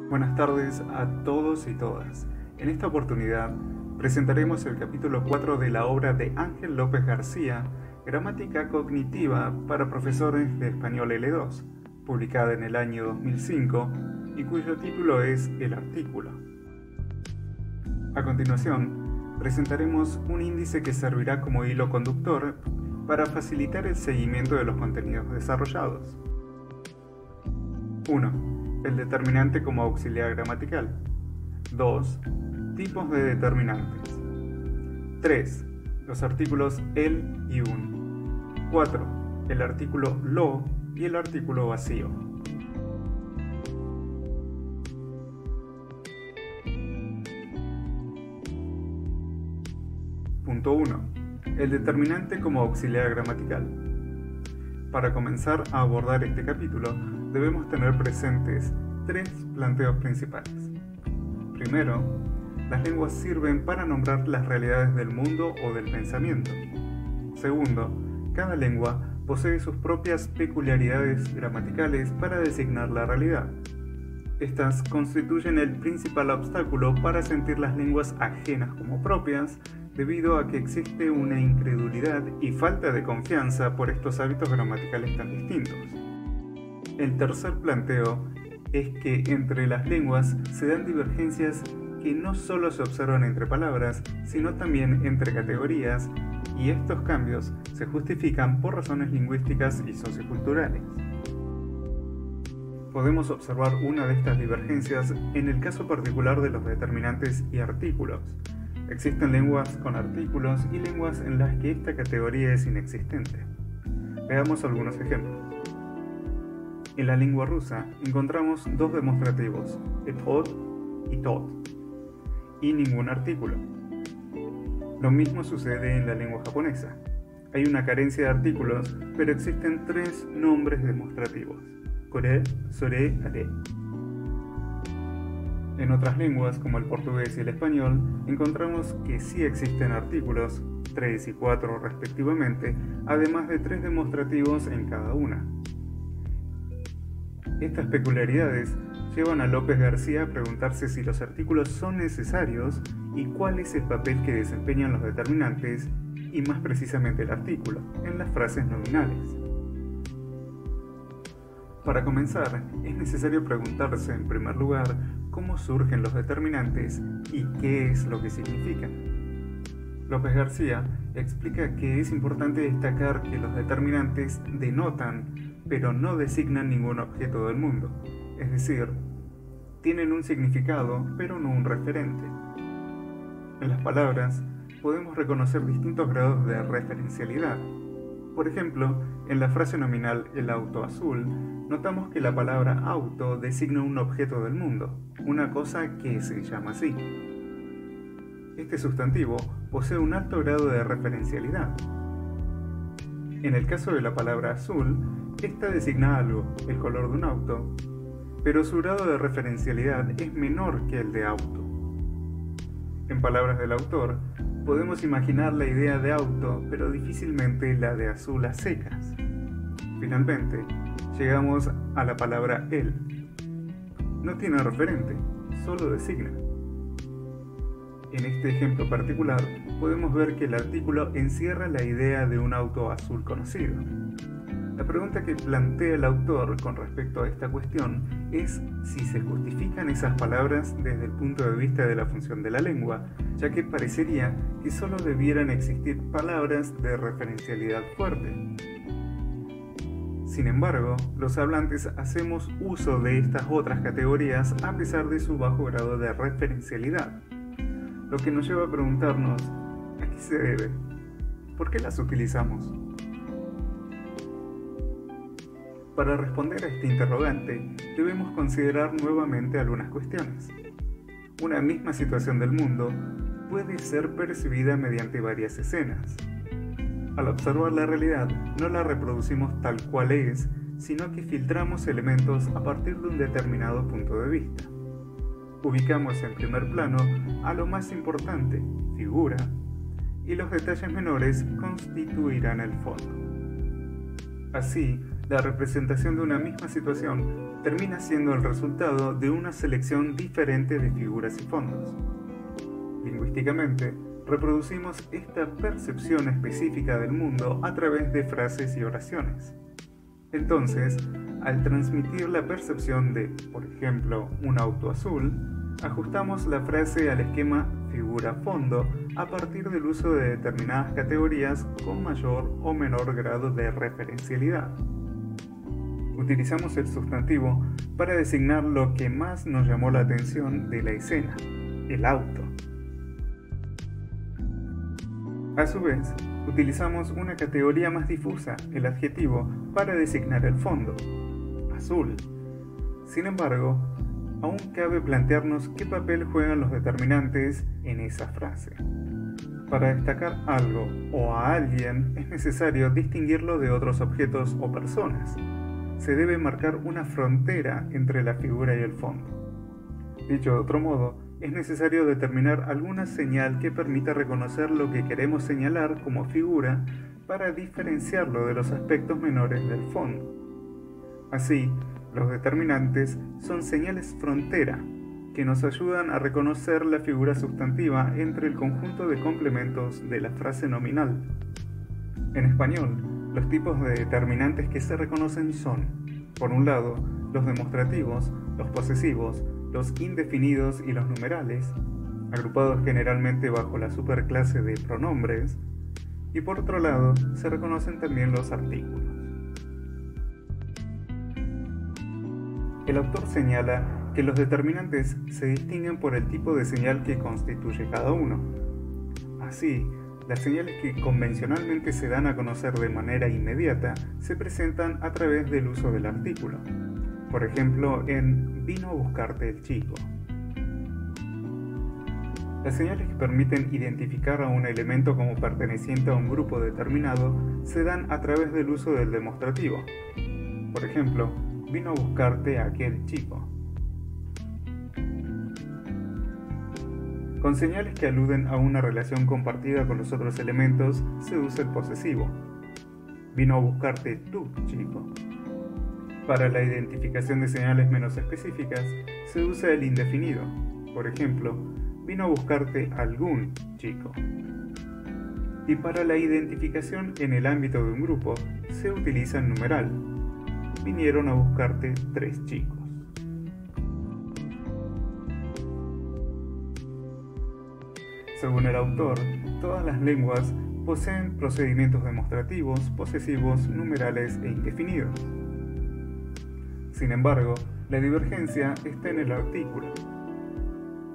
Buenas tardes a todos y todas. En esta oportunidad presentaremos el capítulo 4 de la obra de Ángel López García, Gramática Cognitiva para Profesores de Español L2, publicada en el año 2005 y cuyo título es El artículo. A continuación, presentaremos un índice que servirá como hilo conductor para facilitar el seguimiento de los contenidos desarrollados. 1. El determinante como auxiliar gramatical. 2. Tipos de determinantes. 3. Los artículos el y un. 4. El artículo lo y el artículo vacío. Punto 1. El determinante como auxiliar gramatical. Para comenzar a abordar este capítulo, debemos tener presentes tres planteos principales. Primero, las lenguas sirven para nombrar las realidades del mundo o del pensamiento. Segundo, cada lengua posee sus propias peculiaridades gramaticales para designar la realidad. Estas constituyen el principal obstáculo para sentir las lenguas ajenas como propias, debido a que existe una incredulidad y falta de confianza por estos hábitos gramaticales tan distintos. El tercer planteo es que entre las lenguas se dan divergencias que no solo se observan entre palabras, sino también entre categorías, y estos cambios se justifican por razones lingüísticas y socioculturales. Podemos observar una de estas divergencias en el caso particular de los determinantes y artículos. Existen lenguas con artículos y lenguas en las que esta categoría es inexistente. Veamos algunos ejemplos. En la lengua rusa encontramos dos demostrativos, et-hod y tot, y ningún artículo. Lo mismo sucede en la lengua japonesa. Hay una carencia de artículos, pero existen tres nombres demostrativos, kore, sore, are. En otras lenguas, como el portugués y el español, encontramos que sí existen artículos, 3 y 4 respectivamente, además de tres demostrativos en cada una. Estas peculiaridades llevan a López García a preguntarse si los artículos son necesarios y cuál es el papel que desempeñan los determinantes, y más precisamente el artículo, en las frases nominales. Para comenzar, es necesario preguntarse en primer lugar cómo surgen los determinantes y qué es lo que significan. López García explica que es importante destacar que los determinantes denotan, pero no designan ningún objeto del mundo, es decir, tienen un significado, pero no un referente. En las palabras podemos reconocer distintos grados de referencialidad. Por ejemplo, en la frase nominal el auto azul, notamos que la palabra auto designa un objeto del mundo, una cosa que se llama así. Este sustantivo posee un alto grado de referencialidad. En el caso de la palabra azul, esta designa algo, el color de un auto, pero su grado de referencialidad es menor que el de auto. En palabras del autor, podemos imaginar la idea de auto, pero difícilmente la de azul a secas. Finalmente, llegamos a la palabra el. No tiene referente, solo designa. En este ejemplo particular, podemos ver que el artículo encierra la idea de un auto azul conocido. La pregunta que plantea el autor con respecto a esta cuestión es si se justifican esas palabras desde el punto de vista de la función de la lengua, ya que parecería que solo debieran existir palabras de referencialidad fuerte. Sin embargo, los hablantes hacemos uso de estas otras categorías a pesar de su bajo grado de referencialidad, lo que nos lleva a preguntarnos ¿a qué se debe? ¿Por qué las utilizamos? Para responder a este interrogante, debemos considerar nuevamente algunas cuestiones. Una misma situación del mundo puede ser percibida mediante varias escenas. Al observar la realidad, no la reproducimos tal cual es, sino que filtramos elementos a partir de un determinado punto de vista. Ubicamos en primer plano a lo más importante, figura, y los detalles menores constituirán el fondo. Así, la representación de una misma situación termina siendo el resultado de una selección diferente de figuras y fondos. Lingüísticamente, reproducimos esta percepción específica del mundo a través de frases y oraciones. Entonces, al transmitir la percepción de, por ejemplo, un auto azul, ajustamos la frase al esquema figura-fondo a partir del uso de determinadas categorías con mayor o menor grado de referencialidad. Utilizamos el sustantivo para designar lo que más nos llamó la atención de la escena, el auto. A su vez, utilizamos una categoría más difusa, el adjetivo, para designar el fondo, azul. Sin embargo, aún cabe plantearnos qué papel juegan los determinantes en esa frase. Para destacar algo o a alguien es necesario distinguirlo de otros objetos o personas. Se debe marcar una frontera entre la figura y el fondo. Dicho de otro modo, es necesario determinar alguna señal que permita reconocer lo que queremos señalar como figura para diferenciarlo de los aspectos menores del fondo. Así, los determinantes son señales frontera que nos ayudan a reconocer la figura sustantiva entre el conjunto de complementos de la frase nominal. En español, los tipos de determinantes que se reconocen son, por un lado, los demostrativos, los posesivos, los indefinidos y los numerales, agrupados generalmente bajo la superclase de pronombres, y por otro lado, se reconocen también los artículos. El autor señala que los determinantes se distinguen por el tipo de señal que constituye cada uno. Así, las señales que convencionalmente se dan a conocer de manera inmediata se presentan a través del uso del artículo. Por ejemplo, en vino a buscarte el chico. Las señales que permiten identificar a un elemento como perteneciente a un grupo determinado se dan a través del uso del demostrativo. Por ejemplo, vino a buscarte a aquel chico. Con señales que aluden a una relación compartida con los otros elementos se usa el posesivo. Vino a buscarte tú, chico. Para la identificación de señales menos específicas se usa el indefinido. Por ejemplo, vino a buscarte algún chico. Y para la identificación en el ámbito de un grupo se utiliza el numeral. Vinieron a buscarte 3 chicos. Según el autor, todas las lenguas poseen procedimientos demostrativos, posesivos, numerales e indefinidos. Sin embargo, la divergencia está en el artículo.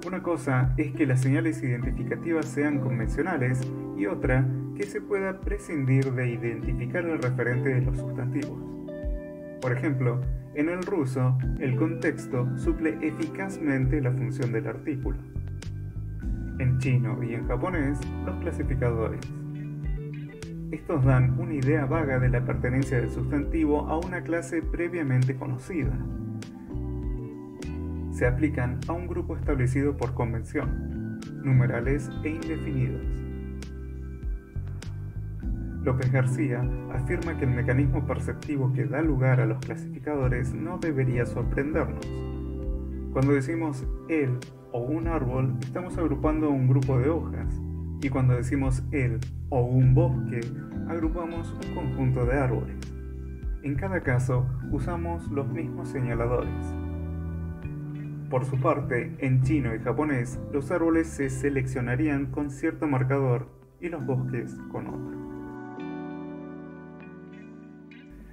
Una cosa es que las señales identificativas sean convencionales y otra que se pueda prescindir de identificar el referente de los sustantivos. Por ejemplo, en el ruso, el contexto suple eficazmente la función del artículo. En chino y en japonés, los clasificadores. Estos dan una idea vaga de la pertenencia del sustantivo a una clase previamente conocida. Se aplican a un grupo establecido por convención, numerales e indefinidos. López García afirma que el mecanismo perceptivo que da lugar a los clasificadores no debería sorprendernos. Cuando decimos el o un árbol, estamos agrupando un grupo de hojas, y cuando decimos el o un bosque, agrupamos un conjunto de árboles. En cada caso, usamos los mismos señaladores. Por su parte, en chino y japonés, los árboles se seleccionarían con cierto marcador y los bosques con otro.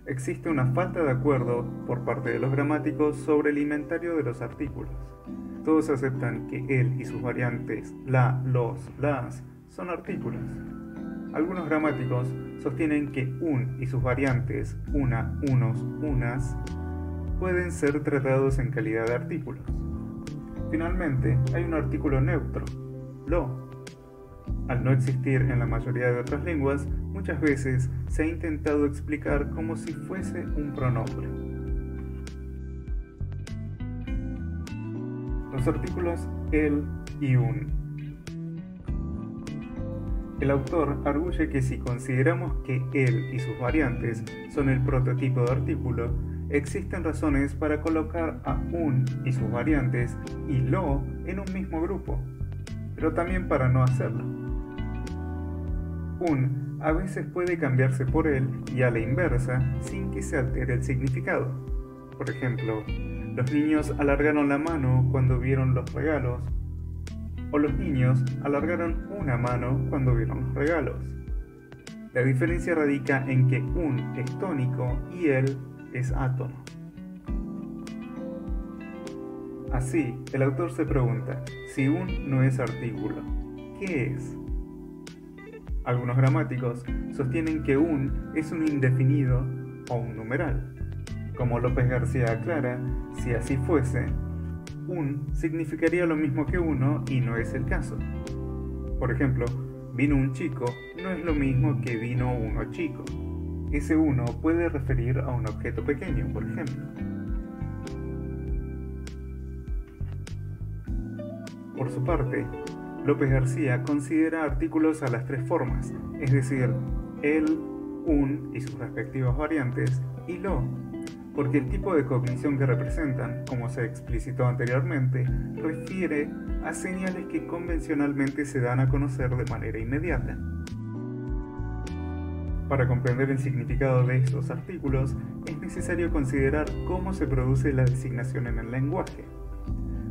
Existe una falta de acuerdo por parte de los gramáticos sobre el inventario de los artículos. Todos aceptan que él y sus variantes la, los, las son artículos. Algunos gramáticos sostienen que un y sus variantes una, unos, unas pueden ser tratados en calidad de artículos. Finalmente, hay un artículo neutro, lo. Al no existir en la mayoría de otras lenguas, muchas veces se ha intentado explicar como si fuese un pronombre. Los artículos el y un. El autor arguye que si consideramos que él y sus variantes son el prototipo de artículo, existen razones para colocar a un y sus variantes y lo en un mismo grupo, pero también para no hacerlo. Un a veces puede cambiarse por él y a la inversa sin que se altere el significado. Por ejemplo, los niños alargaron la mano cuando vieron los regalos, o los niños alargaron una mano cuando vieron los regalos. La diferencia radica en que un es tónico y él es átono. Así, el autor se pregunta, si un no es artículo, ¿qué es? Algunos gramáticos sostienen que un es un indefinido o un numeral. Como López García aclara, si así fuese, un significaría lo mismo que uno y no es el caso. Por ejemplo, vino un chico no es lo mismo que vino uno chico. Ese uno puede referir a un objeto pequeño, por ejemplo. Por su parte, López García considera artículos a las tres formas, es decir, el, un y sus respectivas variantes, y lo, porque el tipo de cognición que representan, como se explicitó anteriormente, refiere a señales que convencionalmente se dan a conocer de manera inmediata. Para comprender el significado de estos artículos, es necesario considerar cómo se produce la designación en el lenguaje.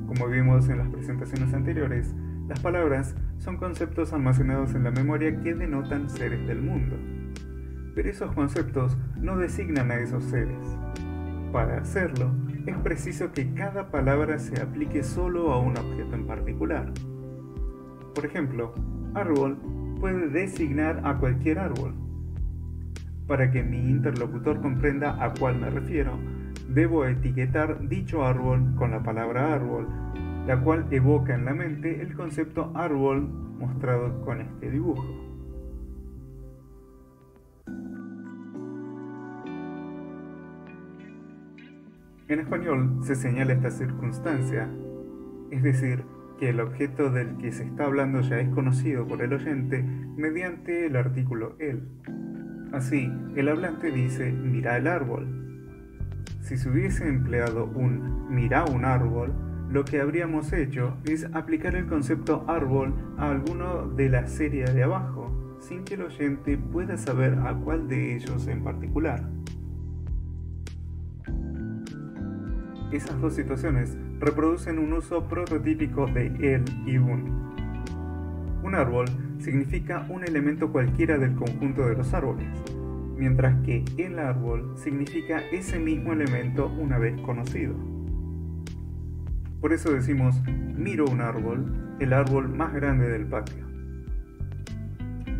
Como vimos en las presentaciones anteriores, las palabras son conceptos almacenados en la memoria que denotan seres del mundo. Pero esos conceptos no designan a esos seres. Para hacerlo, es preciso que cada palabra se aplique solo a un objeto en particular. Por ejemplo, árbol puede designar a cualquier árbol. Para que mi interlocutor comprenda a cuál me refiero, debo etiquetar dicho árbol con la palabra árbol, la cual evoca en la mente el concepto árbol mostrado con este dibujo. En español se señala esta circunstancia, es decir, que el objeto del que se está hablando ya es conocido por el oyente mediante el artículo el. Así, el hablante dice mira el árbol. Si se hubiese empleado un mira un árbol, lo que habríamos hecho es aplicar el concepto árbol a alguno de la serie de abajo, sin que el oyente pueda saber a cuál de ellos en particular. Esas dos situaciones reproducen un uso prototípico de el y un. Un árbol significa un elemento cualquiera del conjunto de los árboles, mientras que el árbol significa ese mismo elemento una vez conocido. Por eso decimos, miro un árbol, el árbol más grande del patio.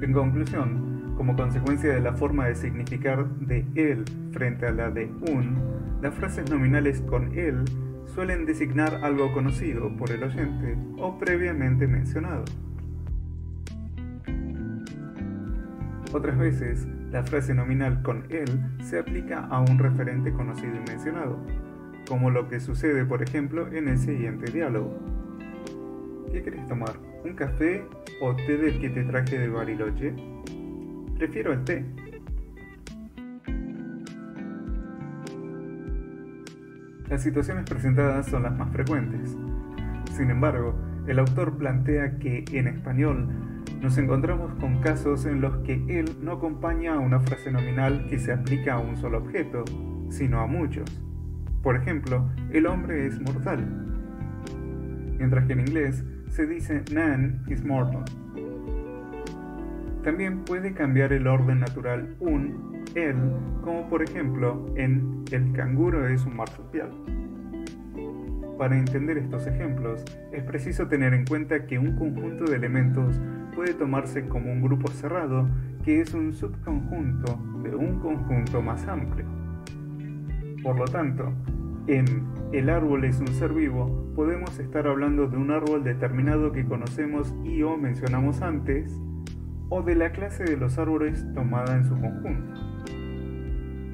En conclusión, como consecuencia de la forma de significar de el frente a la de un, las frases nominales con el suelen designar algo conocido por el oyente o previamente mencionado. Otras veces, la frase nominal con el se aplica a un referente conocido y mencionado, como lo que sucede, por ejemplo, en el siguiente diálogo. ¿Qué querés tomar? ¿Un café o té del que te traje de Bariloche? Prefiero el té. Las situaciones presentadas son las más frecuentes. Sin embargo, el autor plantea que en español nos encontramos con casos en los que él no acompaña a una frase nominal que se aplica a un solo objeto, sino a muchos. Por ejemplo, el hombre es mortal, mientras que en inglés se dice man is mortal. También puede cambiar el orden natural un, el, como por ejemplo en el canguro es un marsupial. Para entender estos ejemplos, es preciso tener en cuenta que un conjunto de elementos puede tomarse como un grupo cerrado que es un subconjunto de un conjunto más amplio. Por lo tanto, en el árbol es un ser vivo, podemos estar hablando de un árbol determinado que conocemos y o mencionamos antes, o de la clase de los árboles tomada en su conjunto.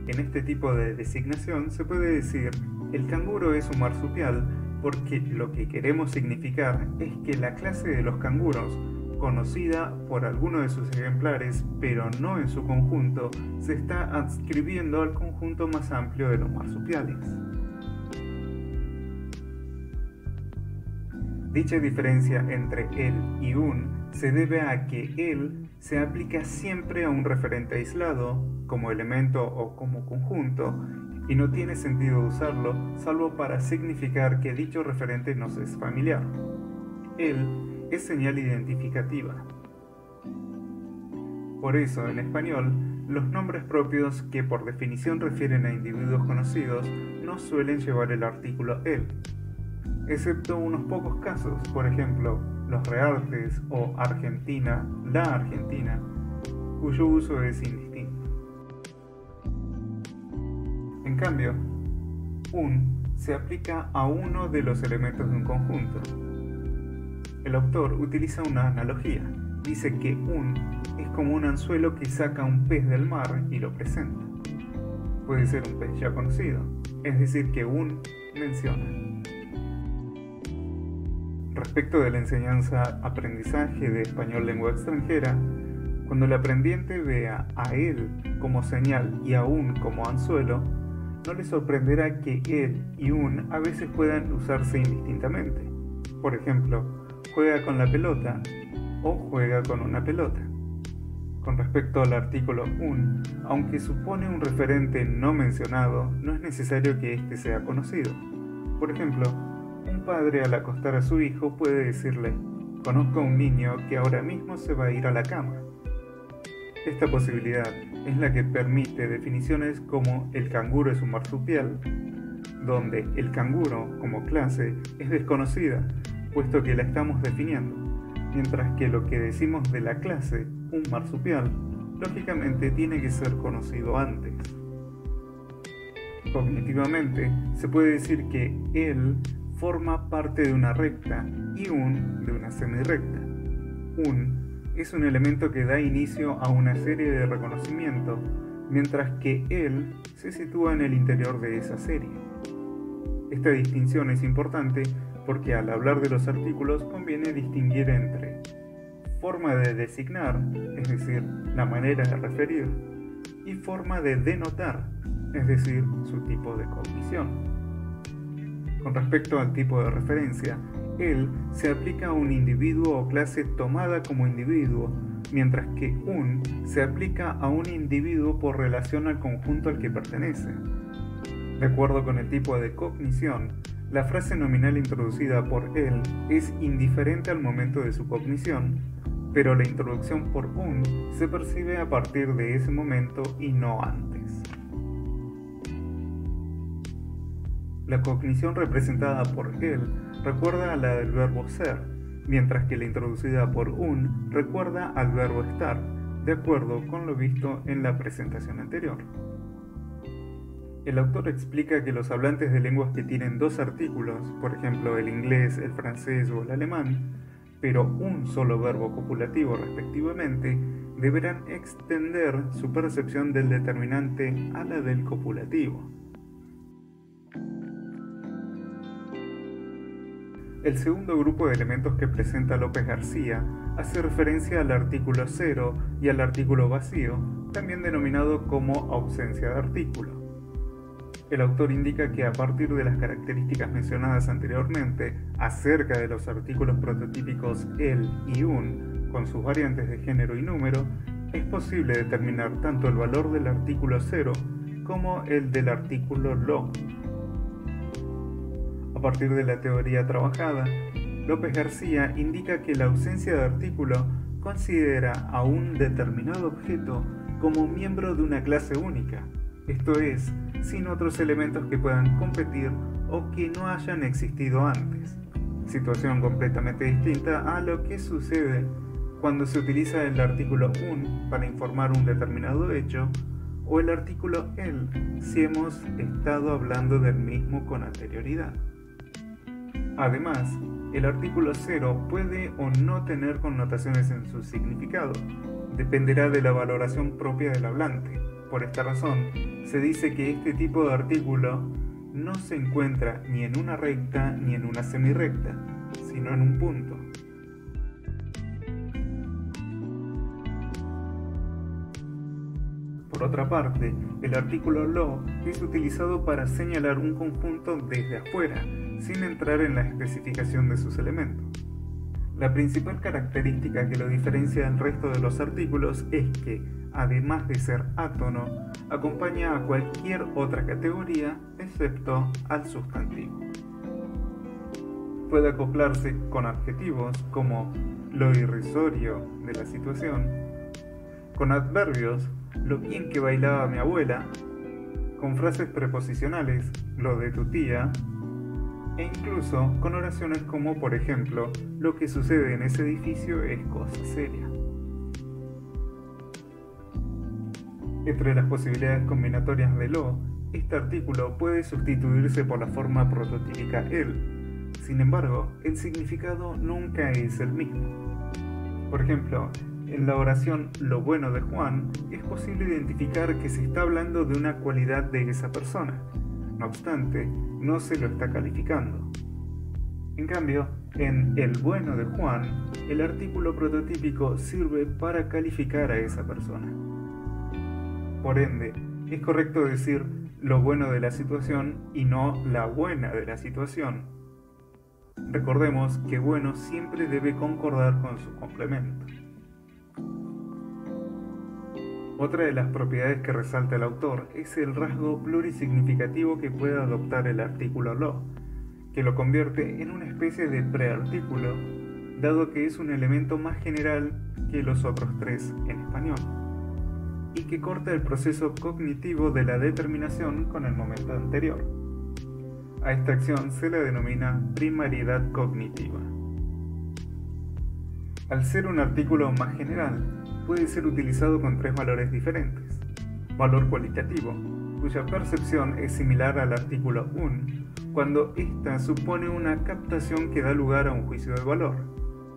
En este tipo de designación se puede decir el canguro es un marsupial porque lo que queremos significar es que la clase de los canguros conocida por alguno de sus ejemplares, pero no en su conjunto, se está adscribiendo al conjunto más amplio de los marsupiales. Dicha diferencia entre el y un se debe a que el se aplica siempre a un referente aislado, como elemento o como conjunto, y no tiene sentido usarlo salvo para significar que dicho referente nos es familiar. El es señal identificativa. Por eso, en español, los nombres propios que por definición refieren a individuos conocidos no suelen llevar el artículo el, excepto unos pocos casos, por ejemplo, los Reartes o Argentina, la Argentina, cuyo uso es indistinto. En cambio, un se aplica a uno de los elementos de un conjunto. El autor utiliza una analogía. Dice que un es como un anzuelo que saca un pez del mar y lo presenta. Puede ser un pez ya conocido, es decir, que un menciona. Respecto de la enseñanza-aprendizaje de español lengua extranjera, cuando el aprendiente vea a él como señal y a un como anzuelo, no le sorprenderá que él y un a veces puedan usarse indistintamente. Por ejemplo, juega con la pelota o juega con una pelota. Con respecto al artículo un, aunque supone un referente no mencionado, no es necesario que éste sea conocido. Por ejemplo, un padre al acostar a su hijo puede decirle: conozco a un niño que ahora mismo se va a ir a la cama. Esta posibilidad es la que permite definiciones como el canguro es un marsupial, donde el canguro como clase es desconocida, puesto que la estamos definiendo, mientras que lo que decimos de la clase, un marsupial, lógicamente tiene que ser conocido antes. Cognitivamente, se puede decir que él forma parte de una recta y un de una semirrecta. Un es un elemento que da inicio a una serie de reconocimiento, mientras que él se sitúa en el interior de esa serie. Esta distinción es importante porque al hablar de los artículos conviene distinguir entre forma de designar, es decir, la manera de referir, y forma de denotar, es decir, su tipo de cognición. Con respecto al tipo de referencia, él se aplica a un individuo o clase tomada como individuo, mientras que un se aplica a un individuo por relación al conjunto al que pertenece. De acuerdo con el tipo de cognición, la frase nominal introducida por él es indiferente al momento de su cognición, pero la introducción por un se percibe a partir de ese momento y no antes. La cognición representada por él recuerda a la del verbo ser, mientras que la introducida por un recuerda al verbo estar, de acuerdo con lo visto en la presentación anterior. El autor explica que los hablantes de lenguas que tienen dos artículos, por ejemplo el inglés, el francés o el alemán, pero un solo verbo copulativo respectivamente, deberán extender su percepción del determinante a la del copulativo. El segundo grupo de elementos que presenta López García hace referencia al artículo cero y al artículo vacío, también denominado como ausencia de artículo. El autor indica que a partir de las características mencionadas anteriormente acerca de los artículos prototípicos el y un, con sus variantes de género y número, es posible determinar tanto el valor del artículo cero como el del artículo lo. A partir de la teoría trabajada, López García indica que la ausencia de artículo considera a un determinado objeto como miembro de una clase única, esto es, sin otros elementos que puedan competir o que no hayan existido antes, situación completamente distinta a lo que sucede cuando se utiliza el artículo un para informar un determinado hecho o el artículo el si hemos estado hablando del mismo con anterioridad. Además, el artículo cero puede o no tener connotaciones en su significado, dependerá de la valoración propia del hablante. Por esta razón, se dice que este tipo de artículo no se encuentra ni en una recta ni en una semirrecta, sino en un punto. Por otra parte, el artículo lo es utilizado para señalar un conjunto desde afuera, sin entrar en la especificación de sus elementos. La principal característica que lo diferencia del resto de los artículos es que, además de ser átono, acompaña a cualquier otra categoría excepto al sustantivo. Puede acoplarse con adjetivos como lo irrisorio de la situación, con adverbios, lo bien que bailaba mi abuela, con frases preposicionales, lo de tu tía, e incluso con oraciones como, por ejemplo, lo que sucede en ese edificio es cosa seria. Entre las posibilidades combinatorias de lo, este artículo puede sustituirse por la forma prototípica el. Sin embargo, el significado nunca es el mismo. Por ejemplo, en la oración lo bueno de Juan es posible identificar que se está hablando de una cualidad de esa persona. No obstante, no se lo está calificando. En cambio, en el bueno de Juan, el artículo prototípico sirve para calificar a esa persona. Por ende, es correcto decir lo bueno de la situación y no la buena de la situación. Recordemos que bueno siempre debe concordar con su complemento. Otra de las propiedades que resalta el autor es el rasgo plurisignificativo que puede adoptar el artículo lo, que lo convierte en una especie de preartículo, dado que es un elemento más general que los otros tres en español, y que corta el proceso cognitivo de la determinación con el momento anterior. A esta acción se la denomina primariedad cognitiva. Al ser un artículo más general, puede ser utilizado con tres valores diferentes. Valor cualitativo, cuya percepción es similar al artículo un, cuando ésta supone una captación que da lugar a un juicio de valor,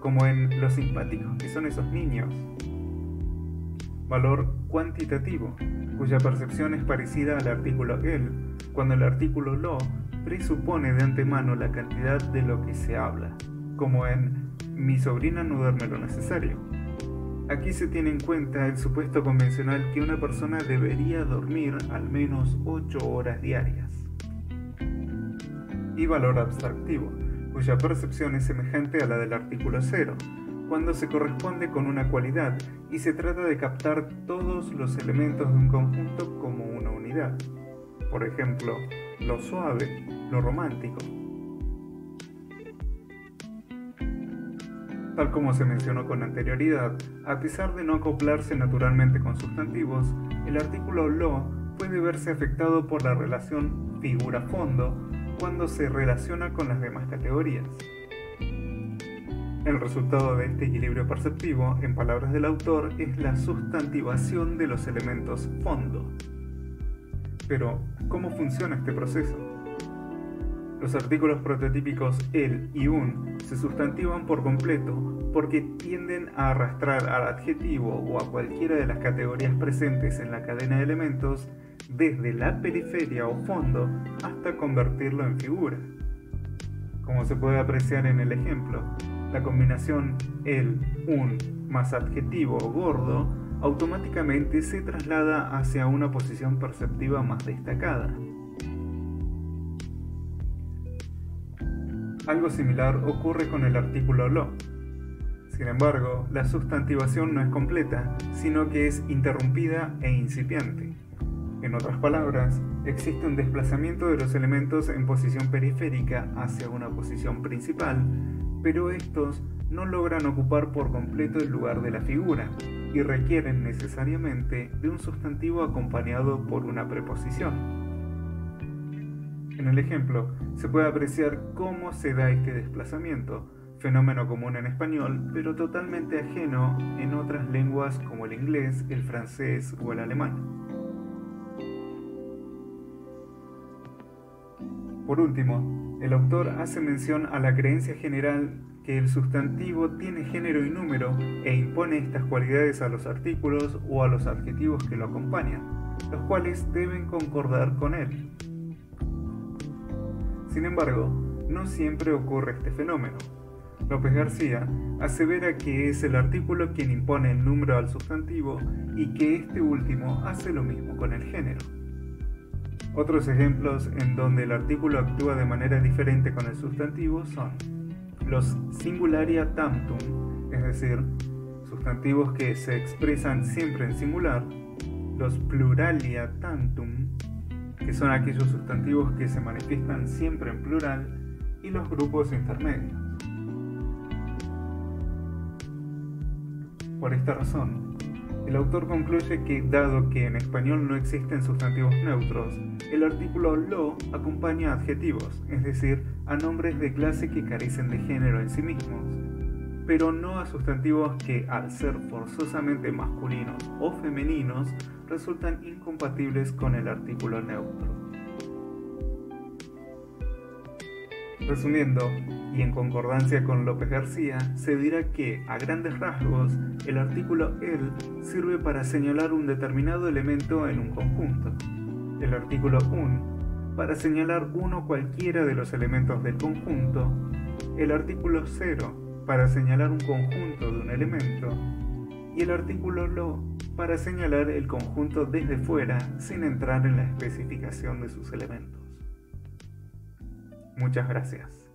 como en los simpáticos que son esos niños. Valor cuantitativo, cuya percepción es parecida al artículo el, cuando el artículo lo presupone de antemano la cantidad de lo que se habla, como en mi sobrina no duerme lo necesario. Aquí se tiene en cuenta el supuesto convencional que una persona debería dormir al menos 8 horas diarias. Y valor abstractivo, cuya percepción es semejante a la del artículo 0, cuando se corresponde con una cualidad y se trata de captar todos los elementos de un conjunto como una unidad. Por ejemplo, lo suave, lo romántico. Tal como se mencionó con anterioridad, a pesar de no acoplarse naturalmente con sustantivos, el artículo lo puede verse afectado por la relación figura-fondo cuando se relaciona con las demás categorías. El resultado de este equilibrio perceptivo, en palabras del autor, es la sustantivación de los elementos fondo. Pero, ¿cómo funciona este proceso? Los artículos prototípicos el y un se sustantivan por completo porque tienden a arrastrar al adjetivo o a cualquiera de las categorías presentes en la cadena de elementos desde la periferia o fondo hasta convertirlo en figura. Como se puede apreciar en el ejemplo, la combinación el, un más adjetivo gordo automáticamente se traslada hacia una posición perceptiva más destacada. Algo similar ocurre con el artículo lo. Sin embargo, la sustantivación no es completa, sino que es interrumpida e incipiente. En otras palabras, existe un desplazamiento de los elementos en posición periférica hacia una posición principal, pero estos no logran ocupar por completo el lugar de la figura y requieren necesariamente de un sustantivo acompañado por una preposición. En el ejemplo, se puede apreciar cómo se da este desplazamiento, fenómeno común en español, pero totalmente ajeno en otras lenguas como el inglés, el francés o el alemán. Por último, el autor hace mención a la creencia general que el sustantivo tiene género y número e impone estas cualidades a los artículos o a los adjetivos que lo acompañan, los cuales deben concordar con él. Sin embargo, no siempre ocurre este fenómeno. López García asevera que es el artículo quien impone el número al sustantivo y que este último hace lo mismo con el género. Otros ejemplos en donde el artículo actúa de manera diferente con el sustantivo son los singularia tantum, es decir, sustantivos que se expresan siempre en singular, los pluralia tantum, que son aquellos sustantivos que se manifiestan siempre en plural, y los grupos intermedios. Por esta razón, el autor concluye que, dado que en español no existen sustantivos neutros, el artículo lo acompaña a adjetivos, es decir, a nombres de clase que carecen de género en sí mismos, pero no a sustantivos que, al ser forzosamente masculinos o femeninos, resultan incompatibles con el artículo neutro. Resumiendo, y en concordancia con López García, se dirá que, a grandes rasgos, el artículo el sirve para señalar un determinado elemento en un conjunto, el artículo un para señalar uno cualquiera de los elementos del conjunto, el artículo 0 para señalar un conjunto de un elemento, y el artículo lo para señalar el conjunto desde fuera sin entrar en la especificación de sus elementos. Muchas gracias.